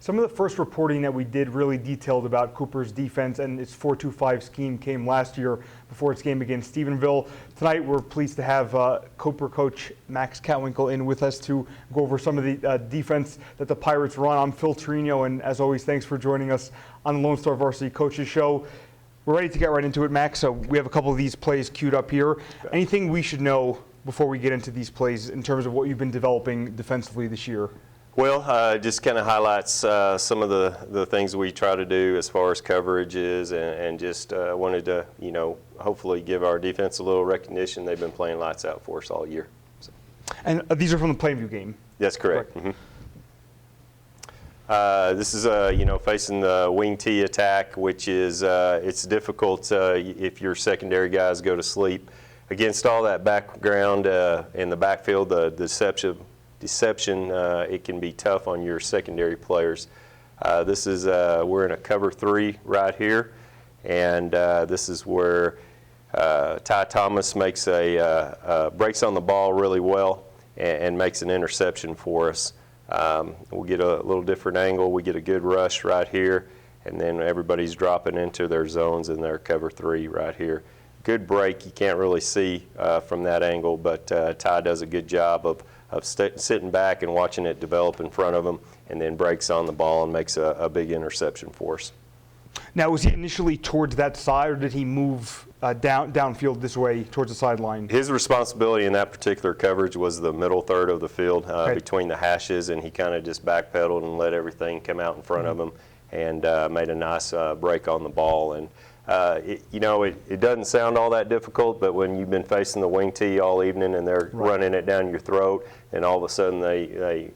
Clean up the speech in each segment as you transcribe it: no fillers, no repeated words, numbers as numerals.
Some of the first reporting that we did really detailed about Cooper's defense and its 4-2-5 scheme came last year before its game against Stephenville. Tonight we're pleased to have Cooper coach Max Catwinkle in with us to go over some of the defense that the Pirates run. I'm Phil Torino, and as always, thanks for joining us on the Lone Star Varsity Coaches Show. We're ready to get right into it, Max, so we have a couple of these plays queued up here. Anything we should know before we get into these plays in terms of what you've been developing defensively this year? Well, just kind of highlights some of the things we try to do as far as coverages, and just wanted to, hopefully give our defense a little recognition. They've been playing lights out for us all year. So. And these are from the Plainview game? That's correct. Mm-hmm. This is, facing the wing tee attack, which is, it's difficult if your secondary guys go to sleep. Against all that background in the backfield, the deception, it can be tough on your secondary players. This is, we're in a cover 3 right here, and this is where Ty Thomas makes breaks on the ball really well and makes an interception for us. We'll get a little different angle. We get a good rush right here, and then everybody's dropping into their zones in their cover 3 right here. Good break. You can't really see from that angle, but Ty does a good job of sitting back and watching it develop in front of him, and then breaks on the ball and makes a big interception for us. Now, was he initially towards that side, or did he move downfield this way towards the sideline? His responsibility in that particular coverage was the middle third of the field, between the hashes, and he kind of just backpedaled and let everything come out in front of him, and made a nice break on the ball. And it doesn't sound all that difficult, but when you've been facing the wing tee all evening and they're running it down your throat, and all of a sudden they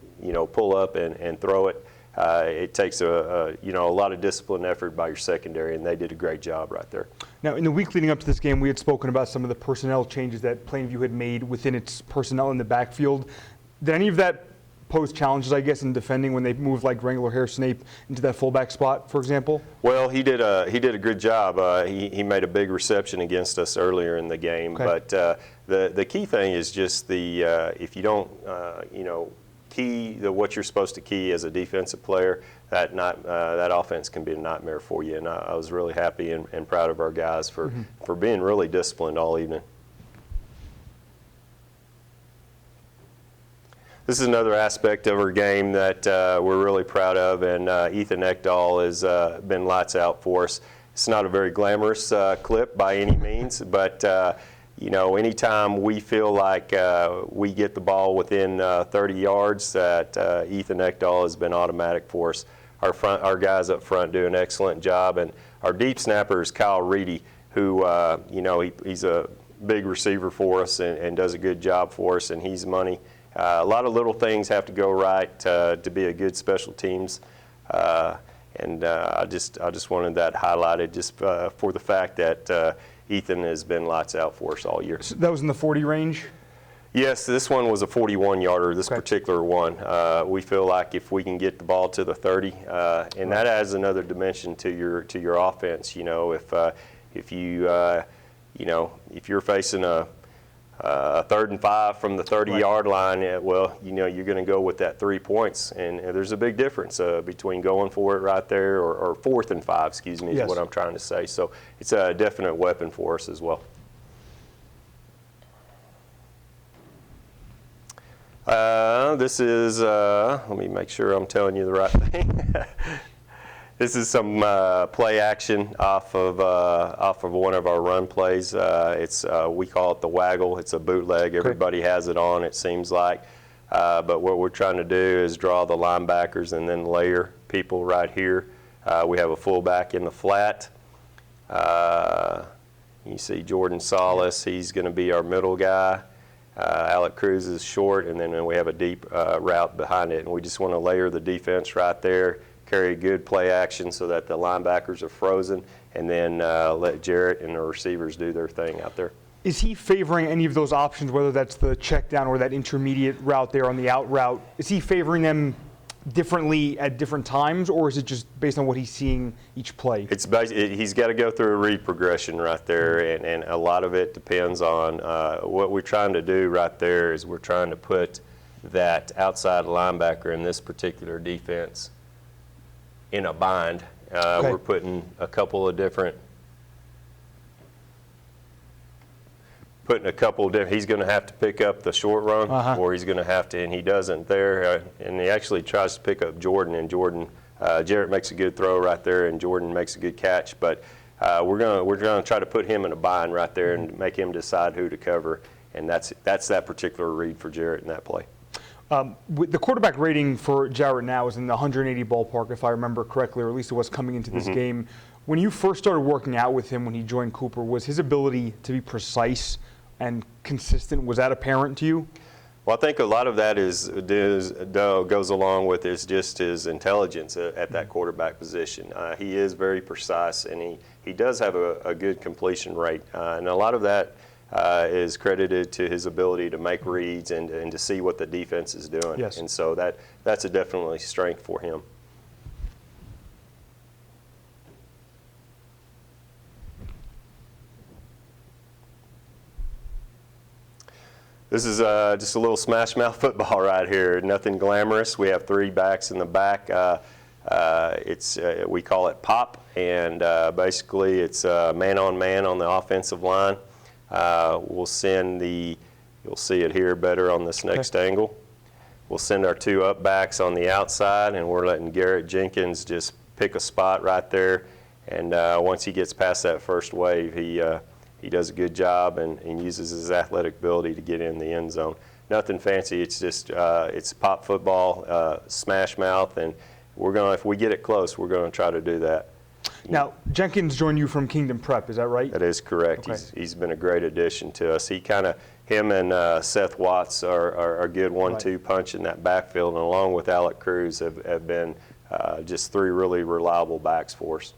pull up and throw it, it takes a lot of discipline and effort by your secondary, and they did a great job right there. Now, in the week leading up to this game, we had spoken about some of the personnel changes that Plainview had made within its personnel in the backfield. Did any of that pose challenges, I guess, in defending when they moved like Wrangler Hare Snape into that fullback spot, for example? Well, he did a good job. He made a big reception against us earlier in the game. But the key thing is just if you don't key what you're supposed to key as a defensive player, that offense can be a nightmare for you. And I was really happy and proud of our guys for being really disciplined all evening. This is another aspect of our game that we're really proud of, and Ethan Ekdahl has been lights out for us. It's not a very glamorous clip by any means, but anytime we feel like we get the ball within 30 yards, that Ethan Ekdahl has been automatic for us. Our guys up front do an excellent job, and our deep snapper is Kyle Reedy, who he's a big receiver for us and does a good job for us, and he's money. A lot of little things have to go right to be a good special teams, and I just wanted that highlighted just for the fact that Ethan has been lights out for us all year. So that was in the 40 range? Yes, this one was a 41-yarder, this particular one. We feel like if we can get the ball to the 30, and that adds another dimension to your offense. If you're facing a 3rd and 5 from the 30-yard line, you're going to go with that 3 points, and there's a big difference between going for it right there or 4th and 5, excuse me, is what I'm trying to say. So it's a definite weapon for us as well. This is, let me make sure I'm telling you the right thing. This is some play action off of one of our run plays. We call it the waggle. It's a bootleg. Everybody has it on, it seems like. But what we're trying to do is draw the linebackers and then layer people right here. We have a fullback in the flat. You see Jordan Salas. He's going to be our middle guy. Alec Cruz is short, and then we have a deep route behind it. And we just want to layer the defense right there, carry good play action so that the linebackers are frozen, and then let Jarrett and the receivers do their thing out there. Is he favoring any of those options, whether that's the check down or that intermediate route there on the out route? Is he favoring them differently at different times, or is it just based on what he's seeing each play? He's got to go through a read progression right there, and a lot of it depends on what we're trying to do right there is we're trying to put that outside linebacker in this particular defense in a bind. We're putting a couple of different. He's going to have to pick up the short run, or he's going to have to, and he doesn't there. And he actually tries to pick up Jordan, and Jarrett makes a good throw right there, and Jordan makes a good catch. But we're going to try to put him in a bind right there and make him decide who to cover, and that's that particular read for Jarrett in that play. The quarterback rating for Jarrett now is in the 180 ballpark, if I remember correctly, or at least it was coming into this game. When you first started working out with him when he joined Cooper, was his ability to be precise and consistent, was that apparent to you? Well, I think a lot of that goes along with just his intelligence at that quarterback position. He is very precise, and he does have a good completion rate. And a lot of that is credited to his ability to make reads and to see what the defense is doing. Yes. And so that's a definitely strength for him. This is just a little smash mouth football right here. Nothing glamorous. We have 3 backs in the back. We call it pop, and basically it's man on man on the offensive line. You'll see it here better on this next angle. We'll send our 2 up backs on the outside, and we're letting Garrett Jenkins just pick a spot right there. And once he gets past that first wave, he does a good job and uses his athletic ability to get in the end zone. Nothing fancy. It's just it's pop football, smash mouth, and if we get it close, we're going to try to do that. Now, Jenkins joined you from Kingdom Prep, is that right? That is correct. Okay. He's been a great addition to us. Him and Seth Watts are a good 1-2 punch in that backfield, and along with Alec Cruz have been just 3 really reliable backs for us.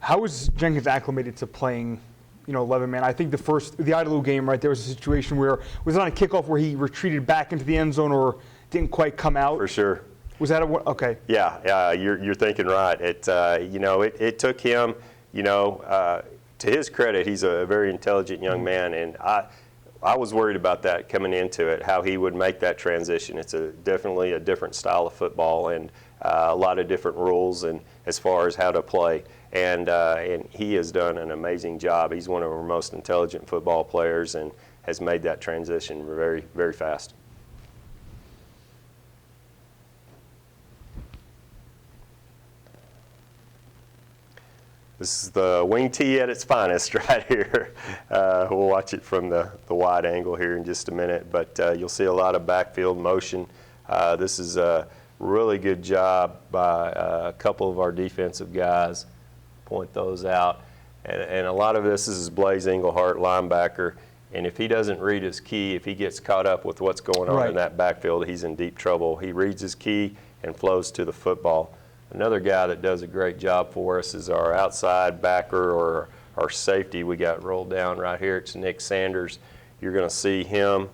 How is Jenkins acclimated to playing 11 man? I think the Idalou game, right, there was a situation where, was it on a kickoff where he retreated back into the end zone or didn't quite come out? For sure. Was that okay? Yeah, you're thinking right. It took him, to his credit, he's a very intelligent young man, and I was worried about that coming into it, how he would make that transition. It's definitely a different style of football and a lot of different rules and as far as how to play. And he has done an amazing job. He's one of our most intelligent football players and has made that transition very, very fast. This is the wing tee at its finest right here. We'll watch it from the wide angle here in just a minute, but you'll see a lot of backfield motion. This is a really good job by a couple of our defensive guys. Point those out. And a lot of this is Blaze Englehart, linebacker, and if he doesn't read his key, if he gets caught up with what's going on in that backfield, he's in deep trouble. He reads his key and flows to the football. Another guy that does a great job for us is our outside backer or our safety. We got rolled down right here. It's Nick Sanders. You're going to see him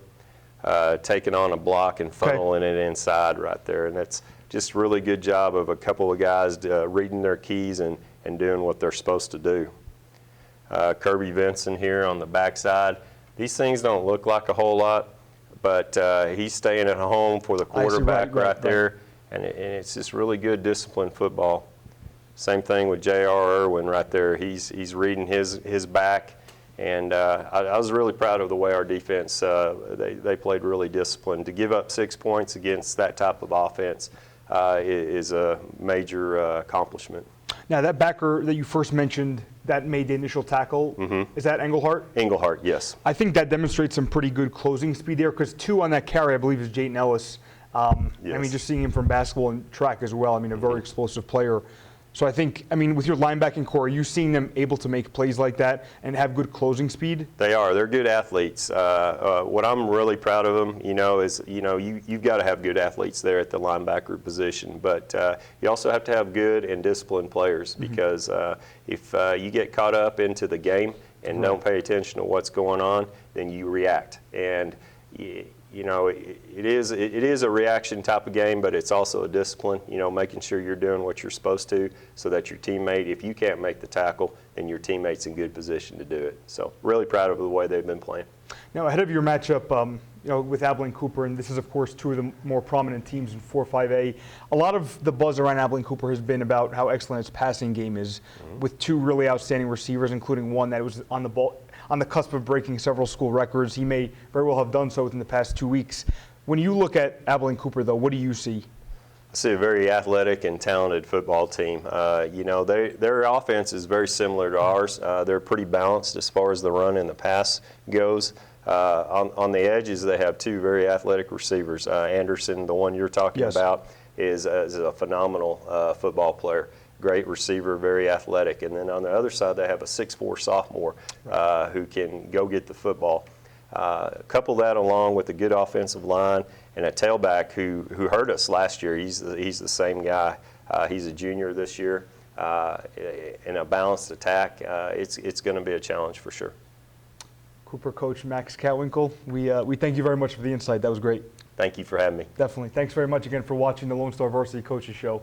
taking on a block and funneling it inside right there. And that's just really good job of a couple of guys reading their keys and doing what they're supposed to do. Kirby Vinson here on the backside. These things don't look like a whole lot, but he's staying at home for the quarterback right there. And it's just really good disciplined football. Same thing with J.R. Irwin right there. He's reading his back, and I was really proud of the way our defense, they played really disciplined. To give up 6 points against that type of offense is a major accomplishment. Now, that backer that you first mentioned that made the initial tackle, is that Englehart? Englehart, yes. I think that demonstrates some pretty good closing speed there, because 2 on that carry, I believe, is Jayton Ellis. Yes. I mean, just seeing him from basketball and track as well, I mean, a very explosive player. So I think, I mean, with your linebacking core, are you seeing them able to make plays like that and have good closing speed? They are. They're good athletes. What I'm really proud of them, is, you've got to have good athletes there at the linebacker position, but you also have to have good and disciplined players, because if you get caught up into the game and don't pay attention to what's going on, then you react. And it is a reaction type of game, but it's also a discipline, making sure you're doing what you're supposed to so that your teammate, if you can't make the tackle, then your teammate's in good position to do it. So really proud of the way they've been playing. Now, ahead of your matchup with Abilene Cooper, and this is, of course, two of the more prominent teams in 4-5A. A lot of the buzz around Abilene Cooper has been about how excellent its passing game is, with two really outstanding receivers, including one that was on the cusp of breaking several school records. He may very well have done so within the past 2 weeks. When you look at Abilene Cooper, though, what do you see? I see a very athletic and talented football team. Their offense is very similar to ours. They're pretty balanced as far as the run and the pass goes. On the edges, they have two very athletic receivers. Anderson, the one you're talking about, is a phenomenal football player. Great receiver, very athletic. And then on the other side, they have a 6'4" sophomore who can go get the football. Couple that along with a good offensive line and a tailback who hurt us last year. He's the same guy. He's a junior this year. In a balanced attack, it's going to be a challenge for sure. Cooper coach Max Catwinkle, we thank you very much for the insight. That was great. Thank you for having me. Definitely. Thanks very much again for watching the Lone Star Varsity Coaches Show.